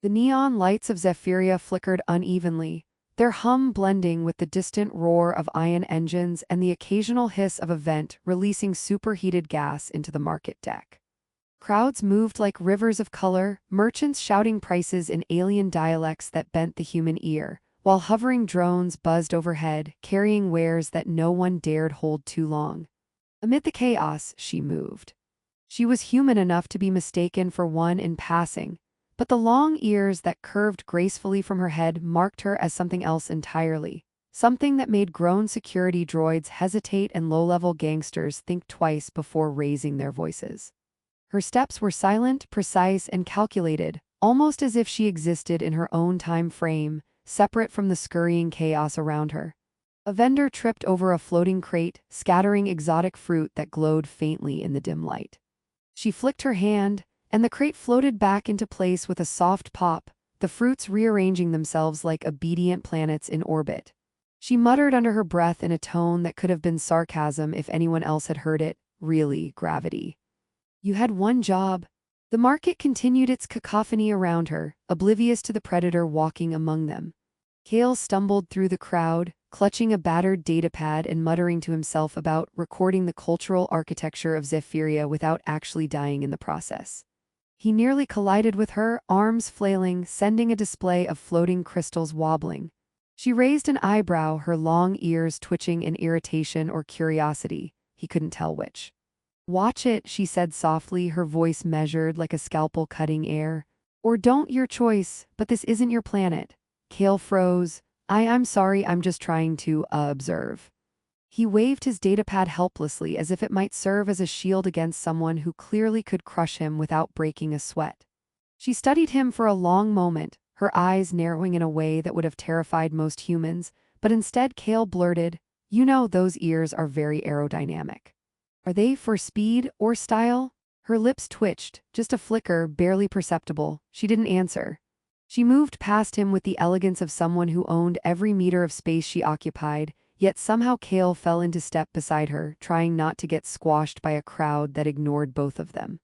The neon lights of Zephyria flickered unevenly, their hum blending with the distant roar of ion engines and the occasional hiss of a vent releasing superheated gas into the market deck. Crowds moved like rivers of color, merchants shouting prices in alien dialects that bent the human ear, while hovering drones buzzed overhead, carrying wares that no one dared hold too long. Amid the chaos, she moved. She was human enough to be mistaken for one in passing, but the long ears that curved gracefully from her head marked her as something else entirely, something that made grown security droids hesitate and low-level gangsters think twice before raising their voices. Her steps were silent, precise, and calculated, almost as if she existed in her own time frame, separate from the scurrying chaos around her. A vendor tripped over a floating crate, scattering exotic fruit that glowed faintly in the dim light. She flicked her hand, and the crate floated back into place with a soft pop, the fruits rearranging themselves like obedient planets in orbit. She muttered under her breath in a tone that could have been sarcasm if anyone else had heard it, really, gravity. You had one job. The market continued its cacophony around her, oblivious to the predator walking among them. Kale stumbled through the crowd, clutching a battered datapad and muttering to himself about recording the cultural architecture of Zephyria without actually dying in the process. He nearly collided with her, arms flailing, sending a display of floating crystals wobbling. She raised an eyebrow, her long ears twitching in irritation or curiosity. He couldn't tell which. Watch it, she said softly, her voice measured like a scalpel cutting air. Or don't, your choice, but this isn't your planet. Kale froze. I'm sorry, I'm just trying to, observe. He waved his datapad helplessly as if it might serve as a shield against someone who clearly could crush him without breaking a sweat. She studied him for a long moment, her eyes narrowing in a way that would have terrified most humans, but instead Kale blurted, "You know those ears are very aerodynamic. Are they for speed or style?" Her lips twitched, just a flicker, barely perceptible. She didn't answer. She moved past him with the elegance of someone who owned every meter of space she occupied, yet somehow Kale fell into step beside her, trying not to get squashed by a crowd that ignored both of them.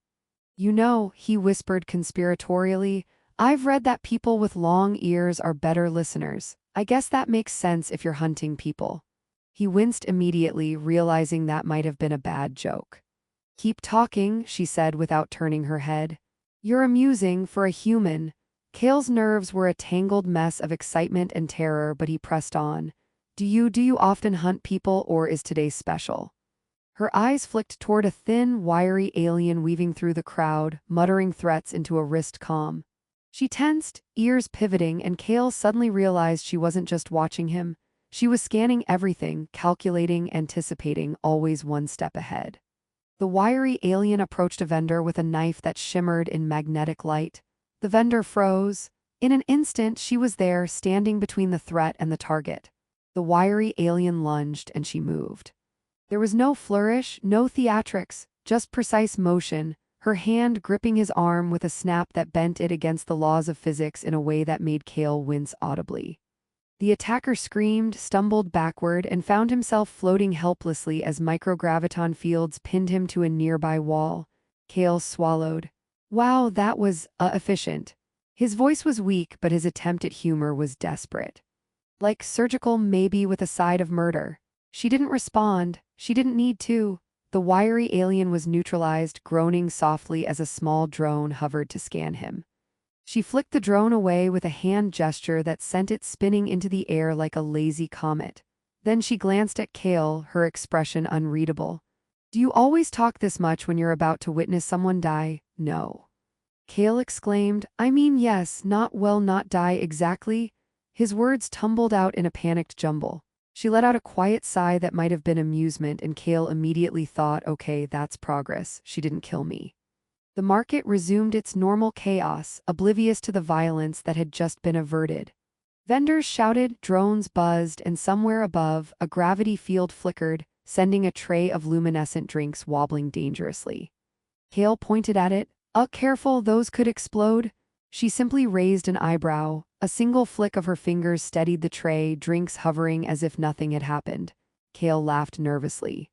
"You know," he whispered conspiratorially, "I've read that people with long ears are better listeners. I guess that makes sense if you're hunting people." He winced immediately, realizing that might have been a bad joke. "Keep talking," she said without turning her head. "You're amusing for a human." Kale's nerves were a tangled mess of excitement and terror, but he pressed on. Do you often hunt people, or is today special?" Her eyes flicked toward a thin, wiry alien weaving through the crowd, muttering threats into a wrist comm. She tensed, ears pivoting, and Kale suddenly realized she wasn't just watching him. She was scanning everything, calculating, anticipating, always one step ahead. The wiry alien approached a vendor with a knife that shimmered in magnetic light. The vendor froze. In an instant, she was there, standing between the threat and the target. The wiry alien lunged, and she moved. There was no flourish, no theatrics, just precise motion, her hand gripping his arm with a snap that bent it against the laws of physics in a way that made Kale wince audibly. The attacker screamed, stumbled backward, and found himself floating helplessly as micrograviton fields pinned him to a nearby wall. Kale swallowed. Wow, that was, efficient. His voice was weak, but his attempt at humor was desperate. Like surgical, maybe with a side of murder. She didn't respond. She didn't need to. The wiry alien was neutralized, groaning softly as a small drone hovered to scan him. She flicked the drone away with a hand gesture that sent it spinning into the air like a lazy comet. Then she glanced at Kale, her expression unreadable. "Do you always talk this much when you're about to witness someone die?" "No." Kale exclaimed, "I mean yes, not die exactly." His words tumbled out in a panicked jumble. She let out a quiet sigh that might have been amusement, and Kale immediately thought, okay, that's progress. She didn't kill me. The market resumed its normal chaos, oblivious to the violence that had just been averted. Vendors shouted, drones buzzed, and somewhere above, a gravity field flickered, sending a tray of luminescent drinks wobbling dangerously. Kale pointed at it. Careful, those could explode." She simply raised an eyebrow. A single flick of her fingers steadied the tray, drinks hovering as if nothing had happened. Kale laughed nervously.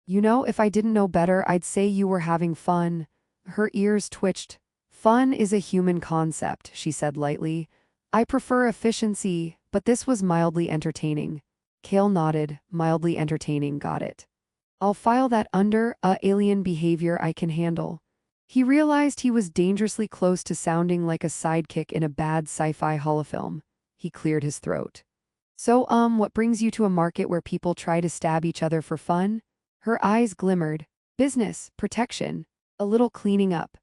"You know, if I didn't know better, I'd say you were having fun." Her ears twitched. Fun is a human concept, she said lightly. I prefer efficiency, but this was mildly entertaining. Kale nodded. Mildly entertaining, got it. I'll file that under alien behavior I can handle. He realized he was dangerously close to sounding like a sidekick in a bad sci-fi holofilm. He cleared his throat. So, what brings you to a market where people try to stab each other for fun? Her eyes glimmered. Business, protection, a little cleaning up.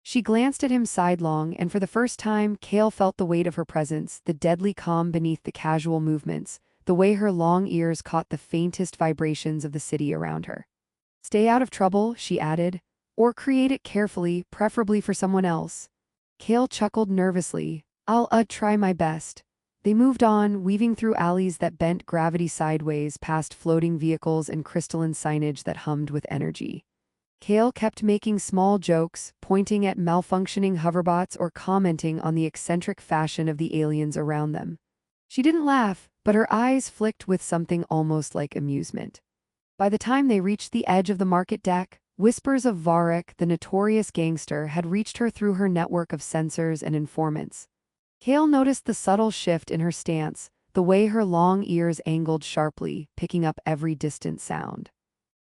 She glanced at him sidelong, and for the first time, Kale felt the weight of her presence, the deadly calm beneath the casual movements, the way her long ears caught the faintest vibrations of the city around her. Stay out of trouble, she added, or create it carefully, preferably for someone else. Kale chuckled nervously. I'll try my best. They moved on, weaving through alleys that bent gravity sideways past floating vehicles and crystalline signage that hummed with energy. Kale kept making small jokes, pointing at malfunctioning hoverbots or commenting on the eccentric fashion of the aliens around them. She didn't laugh, but her eyes flicked with something almost like amusement. By the time they reached the edge of the market deck, whispers of Varric, the notorious gangster, had reached her through her network of sensors and informants. Kale noticed the subtle shift in her stance, the way her long ears angled sharply, picking up every distant sound.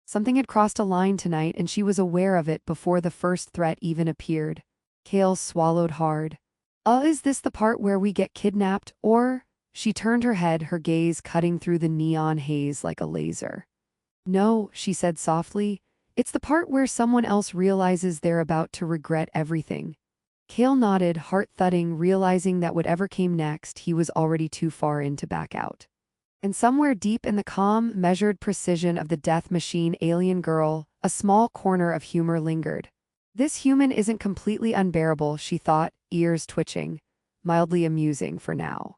Something had crossed a line tonight, and she was aware of it before the first threat even appeared. Kale swallowed hard. Is this the part where we get kidnapped, or? She turned her head, her gaze cutting through the neon haze like a laser. No, she said softly. It's the part where someone else realizes they're about to regret everything. Kale nodded, heart thudding, realizing that whatever came next, he was already too far in to back out. And somewhere deep in the calm, measured precision of the death machine alien girl, a small corner of humor lingered. This human isn't completely unbearable, she thought, ears twitching. Mildly amusing for now.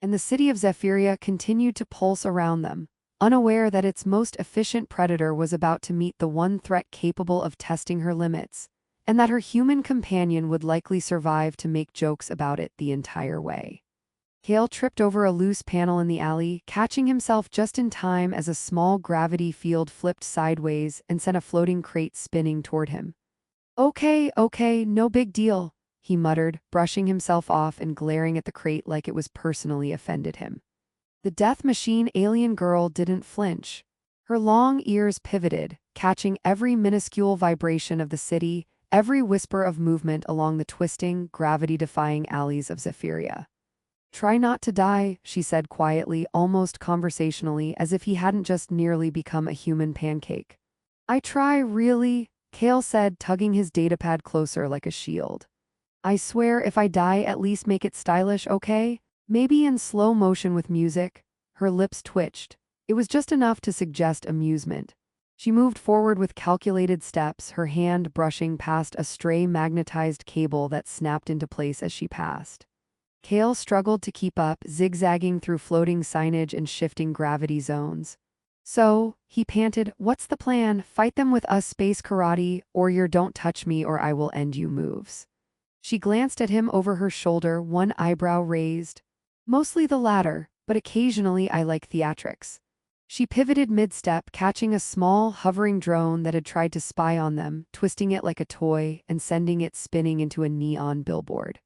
And the city of Zephyria continued to pulse around them, unaware that its most efficient predator was about to meet the one threat capable of testing her limits, and that her human companion would likely survive to make jokes about it the entire way. Kale tripped over a loose panel in the alley, catching himself just in time as a small gravity field flipped sideways and sent a floating crate spinning toward him. Okay, no big deal, he muttered, brushing himself off and glaring at the crate like it was personally offended him. The death machine alien girl didn't flinch. Her long ears pivoted, catching every minuscule vibration of the city, every whisper of movement along the twisting, gravity-defying alleys of Zephyria. Try not to die, she said quietly, almost conversationally, as if he hadn't just nearly become a human pancake. I try, really, Kale said, tugging his datapad closer like a shield. I swear if I die, at least make it stylish, okay? Maybe in slow motion with music. Her lips twitched. It was just enough to suggest amusement. She moved forward with calculated steps, her hand brushing past a stray magnetized cable that snapped into place as she passed. Kale struggled to keep up, zigzagging through floating signage and shifting gravity zones. So, he panted, what's the plan? Fight them with us space karate, or your don't touch me or I will end you moves. She glanced at him over her shoulder, one eyebrow raised. Mostly the latter, but occasionally I like theatrics. She pivoted mid-step, catching a small, hovering drone that had tried to spy on them, twisting it like a toy and sending it spinning into a neon billboard.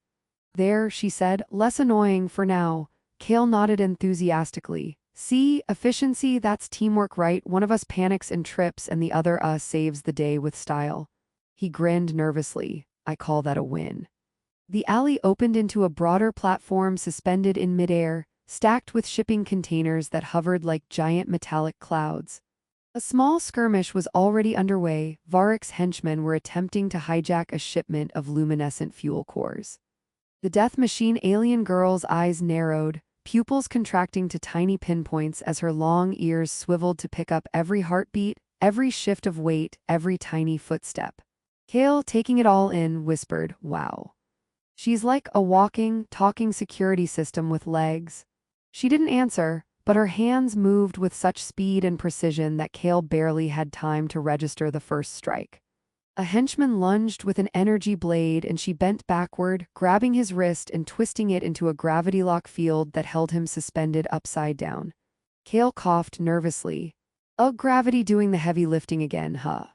There, she said, less annoying for now. Kale nodded enthusiastically. See, efficiency, that's teamwork, right? One of us panics and trips and the other saves the day with style. He grinned nervously. I call that a win. The alley opened into a broader platform suspended in midair, stacked with shipping containers that hovered like giant metallic clouds. A small skirmish was already underway. Varric's henchmen were attempting to hijack a shipment of luminescent fuel cores. The death machine alien girl's eyes narrowed, pupils contracting to tiny pinpoints as her long ears swiveled to pick up every heartbeat, every shift of weight, every tiny footstep. Kale, taking it all in, whispered, wow. She's like a walking, talking security system with legs. She didn't answer, but her hands moved with such speed and precision that Kale barely had time to register the first strike. A henchman lunged with an energy blade and she bent backward, grabbing his wrist and twisting it into a gravity lock field that held him suspended upside down. Kale coughed nervously. Gravity doing the heavy lifting again, huh?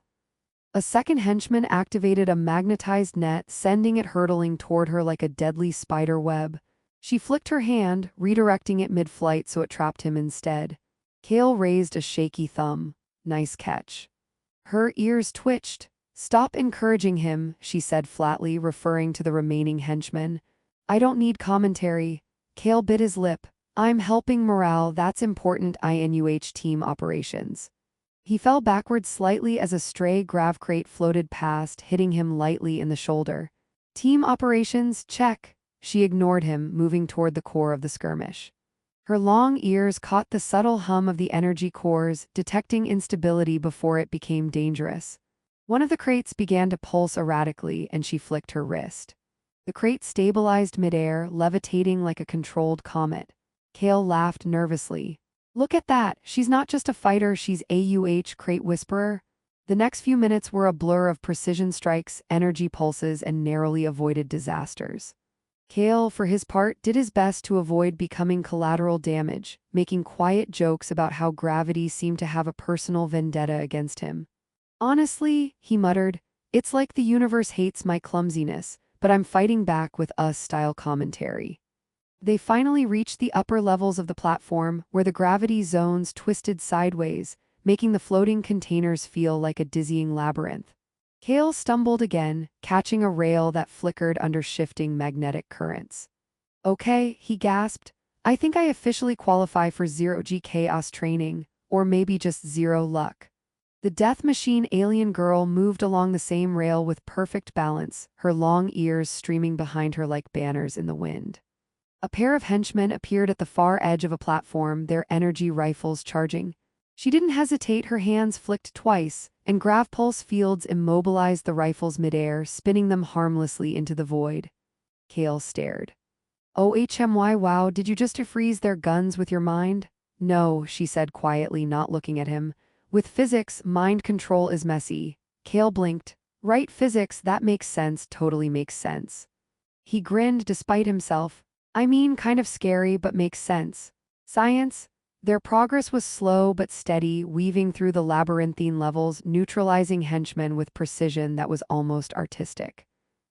A second henchman activated a magnetized net, sending it hurtling toward her like a deadly spider web. She flicked her hand, redirecting it mid-flight so it trapped him instead. Kale raised a shaky thumb. Nice catch. Her ears twitched. Stop encouraging him, she said flatly, referring to the remaining henchmen. I don't need commentary. Kale bit his lip. I'm helping morale, that's important. INUH team operations. He fell backwards slightly as a stray grav crate floated past, hitting him lightly in the shoulder. Team operations, check. She ignored him, moving toward the core of the skirmish. Her long ears caught the subtle hum of the energy cores, detecting instability before it became dangerous. One of the crates began to pulse erratically, and she flicked her wrist. The crate stabilized midair, levitating like a controlled comet. Kale laughed nervously. Look at that, she's not just a fighter, she's AUH crate whisperer. The next few minutes were a blur of precision strikes, energy pulses, and narrowly avoided disasters. Kale, for his part, did his best to avoid becoming collateral damage, making quiet jokes about how gravity seemed to have a personal vendetta against him. Honestly, he muttered, it's like the universe hates my clumsiness, but I'm fighting back with us-style commentary. They finally reached the upper levels of the platform, where the gravity zones twisted sideways, making the floating containers feel like a dizzying labyrinth. Kale stumbled again, catching a rail that flickered under shifting magnetic currents. Okay, he gasped. I think I officially qualify for zero-G chaos training, or maybe just zero luck. The death machine alien girl moved along the same rail with perfect balance, her long ears streaming behind her like banners in the wind. A pair of henchmen appeared at the far edge of a platform, their energy rifles charging. She didn't hesitate, her hands flicked twice, and grav pulse fields immobilized the rifles midair, spinning them harmlessly into the void. Kale stared. OHMY, wow, did you just freeze their guns with your mind? No, she said quietly, not looking at him. With physics, mind control is messy. Kale blinked. Right, physics, that makes sense, totally makes sense. He grinned despite himself. I mean, kind of scary, but makes sense. Science? Their progress was slow but steady, weaving through the labyrinthine levels, neutralizing henchmen with precision that was almost artistic.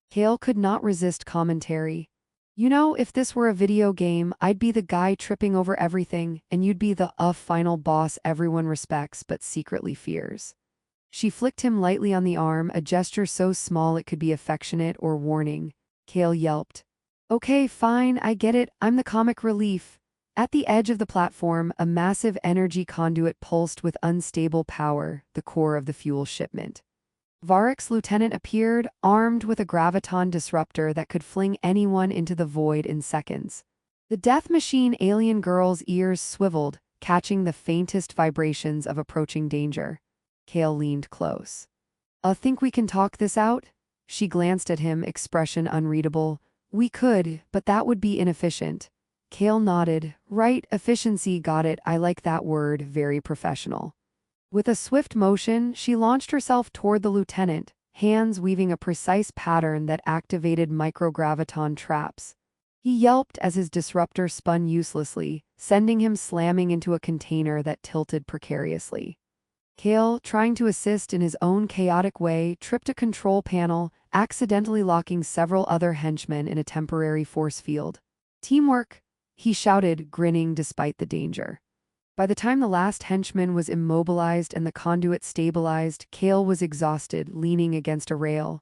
Kale could not resist commentary. You know, if this were a video game, I'd be the guy tripping over everything, and you'd be the final boss everyone respects but secretly fears. She flicked him lightly on the arm, a gesture so small it could be affectionate or warning. Kale yelped. Okay, fine, I get it, I'm the comic relief. At the edge of the platform, a massive energy conduit pulsed with unstable power, the core of the fuel shipment. Varric's lieutenant appeared, armed with a graviton disruptor that could fling anyone into the void in seconds. The death machine alien girl's ears swiveled, catching the faintest vibrations of approaching danger. Kale leaned close. Think we can talk this out? She glanced at him, expression unreadable. We could, but that would be inefficient. Kale nodded. Right, efficiency, got it, I like that word, very professional. With a swift motion, she launched herself toward the lieutenant, hands weaving a precise pattern that activated micrograviton traps. He yelped as his disruptor spun uselessly, sending him slamming into a container that tilted precariously. Kale, trying to assist in his own chaotic way, tripped a control panel, accidentally locking several other henchmen in a temporary force field. Teamwork, he shouted, grinning despite the danger. By the time the last henchman was immobilized and the conduit stabilized, Kale was exhausted, leaning against a rail.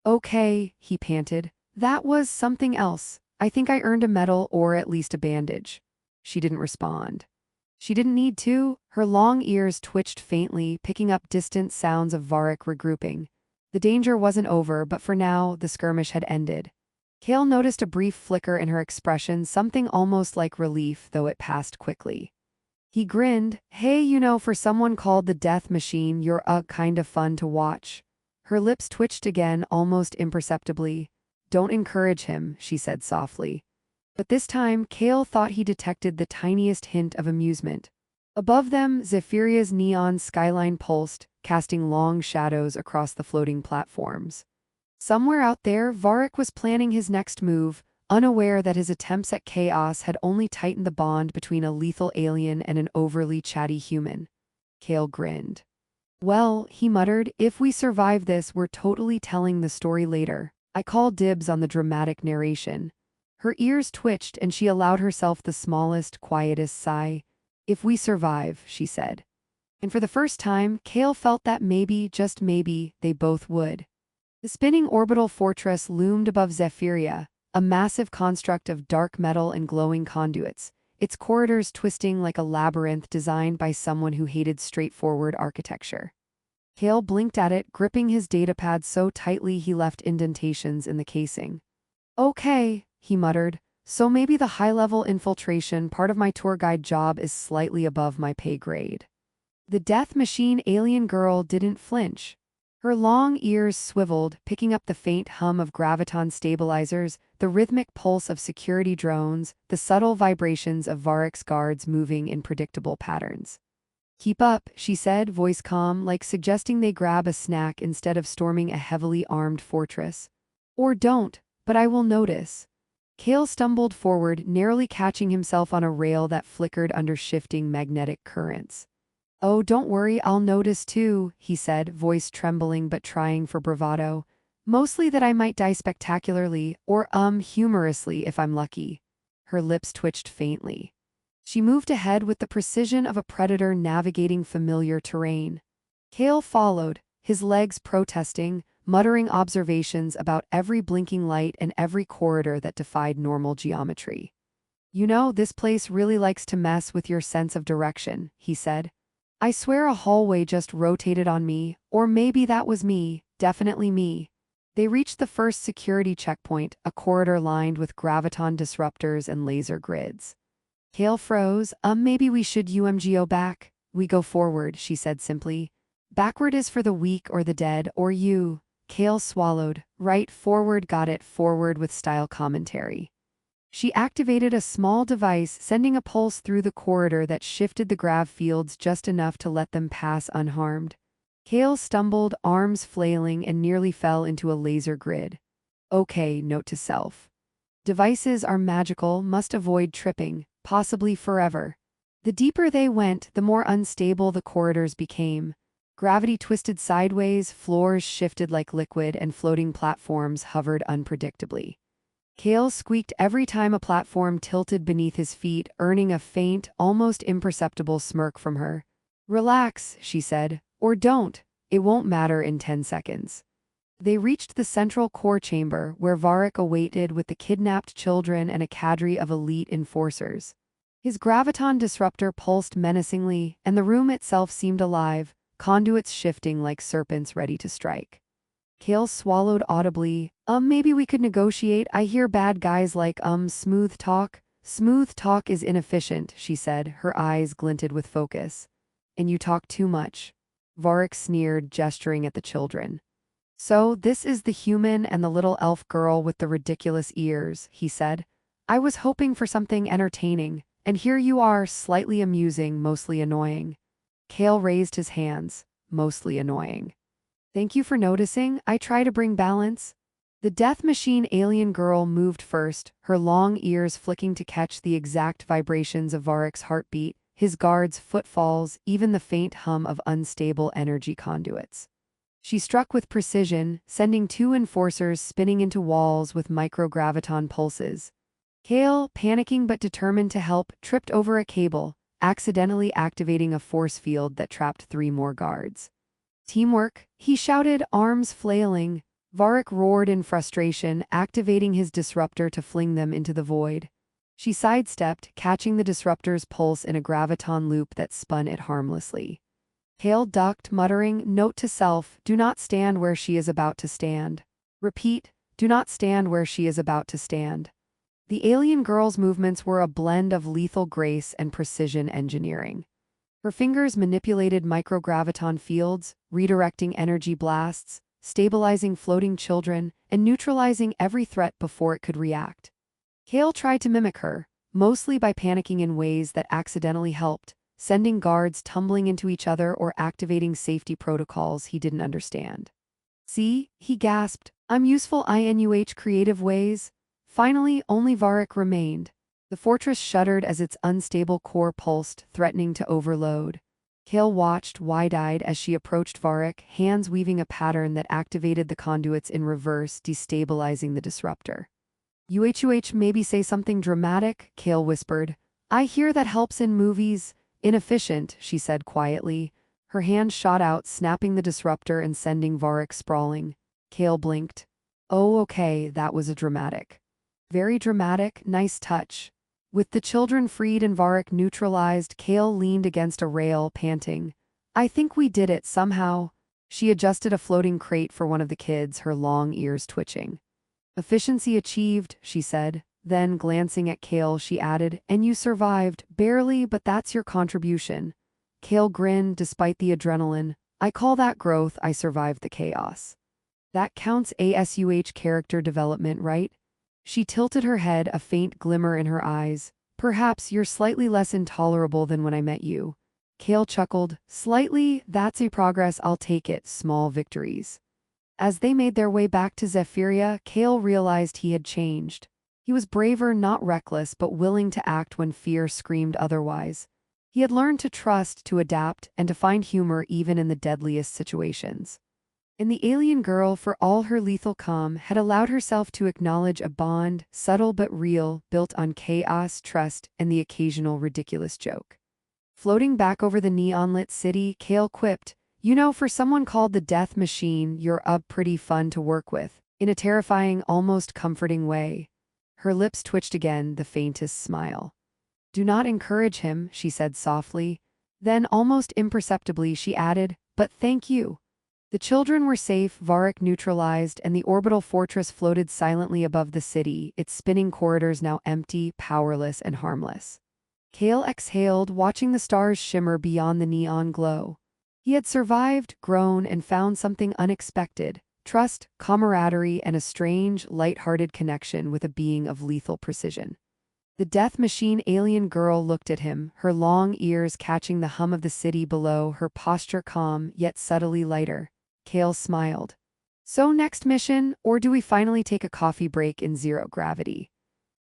Okay, he panted. That was something else. I think I earned a medal or at least a bandage. She didn't respond. She didn't need to. Her long ears twitched faintly, picking up distant sounds of Varric regrouping. The danger wasn't over, but for now, the skirmish had ended. Kale noticed a brief flicker in her expression, something almost like relief, though it passed quickly. He grinned. Hey, you know, for someone called the Death Machine, you're kind of fun to watch. Her lips twitched again, almost imperceptibly. Don't encourage him, she said softly. But this time, Kale thought he detected the tiniest hint of amusement. Above them, Zephyria's neon skyline pulsed, casting long shadows across the floating platforms. Somewhere out there, Varric was planning his next move, unaware that his attempts at chaos had only tightened the bond between a lethal alien and an overly chatty human. Kale grinned. Well, he muttered, if we survive this, we're totally telling the story later. I call dibs on the dramatic narration. Her ears twitched and she allowed herself the smallest, quietest sigh. If we survive, she said. And for the first time, Kale felt that maybe, just maybe, they both would. The spinning orbital fortress loomed above Zephyria, a massive construct of dark metal and glowing conduits, its corridors twisting like a labyrinth designed by someone who hated straightforward architecture. Kale blinked at it, gripping his datapad so tightly he left indentations in the casing. Okay, he muttered, so maybe the high-level infiltration part of my tour guide job is slightly above my pay grade. The death machine alien girl didn't flinch. Her long ears swiveled, picking up the faint hum of graviton stabilizers, the rhythmic pulse of security drones, the subtle vibrations of Varric's guards moving in predictable patterns. Keep up, she said, voice calm, like suggesting they grab a snack instead of storming a heavily armed fortress. Or don't, but I will notice. Kale stumbled forward, narrowly catching himself on a rail that flickered under shifting magnetic currents. Oh, don't worry, I'll notice too, he said, voice trembling but trying for bravado. Mostly that I might die spectacularly, or humorously if I'm lucky. Her lips twitched faintly. She moved ahead with the precision of a predator navigating familiar terrain. Kale followed, his legs protesting, muttering observations about every blinking light and every corridor that defied normal geometry. You know, this place really likes to mess with your sense of direction, he said. I swear a hallway just rotated on me, or maybe that was me, definitely me. They reached the first security checkpoint, a corridor lined with graviton disruptors and laser grids. Kale froze. Maybe we should UMGO back. We go forward, she said simply. Backward is for the weak or the dead, or you. Kale swallowed. Right, forward, got it, forward with style commentary. She activated a small device, sending a pulse through the corridor that shifted the grav fields just enough to let them pass unharmed. Kale stumbled, arms flailing, and nearly fell into a laser grid. Okay, note to self. Devices are magical, must avoid tripping, possibly forever. The deeper they went, the more unstable the corridors became. Gravity twisted sideways, floors shifted like liquid, and floating platforms hovered unpredictably. Kale squeaked every time a platform tilted beneath his feet, earning a faint, almost imperceptible smirk from her. Relax, she said, or don't. It won't matter in 10 seconds. They reached the central core chamber, where Varric awaited with the kidnapped children and a cadre of elite enforcers. His graviton disruptor pulsed menacingly, and the room itself seemed alive, conduits shifting like serpents ready to strike. Kale swallowed audibly. Maybe we could negotiate. I hear bad guys like, smooth talk. Smooth talk is inefficient, she said, her eyes glinted with focus. And you talk too much. Varric sneered, gesturing at the children. So, this is the human and the little elf girl with the ridiculous ears, he said. I was hoping for something entertaining, and here you are, slightly amusing, mostly annoying. Kale raised his hands, mostly annoying. Thank you for noticing. I try to bring balance. The death machine alien girl moved first, her long ears flicking to catch the exact vibrations of Varric's heartbeat, his guards' footfalls, even the faint hum of unstable energy conduits. She struck with precision, sending 2 enforcers spinning into walls with micrograviton pulses. Kale, panicking but determined to help, tripped over a cable, accidentally activating a force field that trapped 3 more guards. Teamwork, he shouted, arms flailing. Varric roared in frustration, activating his disruptor to fling them into the void. She sidestepped, catching the disruptor's pulse in a graviton loop that spun it harmlessly. Kale ducked, muttering, note to self, do not stand where she is about to stand. Repeat, do not stand where she is about to stand. The alien girl's movements were a blend of lethal grace and precision engineering. Her fingers manipulated micrograviton fields, redirecting energy blasts, stabilizing floating children, and neutralizing every threat before it could react. Kale tried to mimic her, mostly by panicking in ways that accidentally helped, sending guards tumbling into each other or activating safety protocols he didn't understand. See, he gasped, I'm useful in creative ways. Finally, only Varric remained. The fortress shuddered as its unstable core pulsed, threatening to overload. Kale watched, wide-eyed, as she approached Varric, hands weaving a pattern that activated the conduits in reverse, destabilizing the disruptor. Maybe say something dramatic, Kale whispered. I hear that helps in movies. Inefficient, she said quietly. Her hand shot out, snapping the disruptor and sending Varric sprawling. Kale blinked. Oh, okay, that was a dramatic. Very dramatic, nice touch. With the children freed and Varric neutralized, Kale leaned against a rail, panting. I think we did it somehow. She adjusted a floating crate for one of the kids, her long ears twitching. Efficiency achieved, she said. Then, glancing at Kale, she added, and you survived, barely, but that's your contribution. Kale grinned despite the adrenaline. I call that growth. I survived the chaos. That counts as character development, right? She tilted her head, a faint glimmer in her eyes. Perhaps you're slightly less intolerable than when I met you. Kale chuckled. Slightly, that's a progress, I'll take it, small victories. As they made their way back to Zephyria, Kale realized he had changed. He was braver, not reckless, but willing to act when fear screamed otherwise. He had learned to trust, to adapt, and to find humor even in the deadliest situations. And the alien girl, for all her lethal calm, had allowed herself to acknowledge a bond, subtle but real, built on chaos, trust, and the occasional ridiculous joke. Floating back over the neon-lit city, Kale quipped, you know, for someone called the Death Machine, you're pretty fun to work with, in a terrifying, almost comforting way. Her lips twitched again, the faintest smile. Do not encourage him, she said softly. Then, almost imperceptibly, she added, but thank you. The children were safe, Varric neutralized, and the orbital fortress floated silently above the city, its spinning corridors now empty, powerless, and harmless. Kale exhaled, watching the stars shimmer beyond the neon glow. He had survived, grown, and found something unexpected: trust, camaraderie, and a strange, light-hearted connection with a being of lethal precision. The Death Machine alien girl looked at him, her long ears catching the hum of the city below, her posture calm, yet subtly lighter. Kale smiled. So next mission, or do we finally take a coffee break in zero gravity?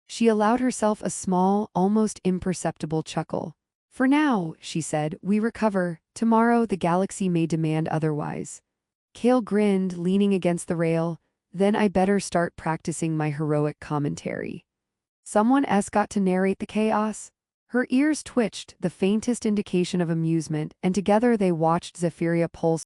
She allowed herself a small, almost imperceptible chuckle. For now, she said, we recover. Tomorrow the galaxy may demand otherwise. Kale grinned, leaning against the rail. Then I better start practicing my heroic commentary. Someone else got to narrate the chaos? Her ears twitched, the faintest indication of amusement, and together they watched Zephyria pulse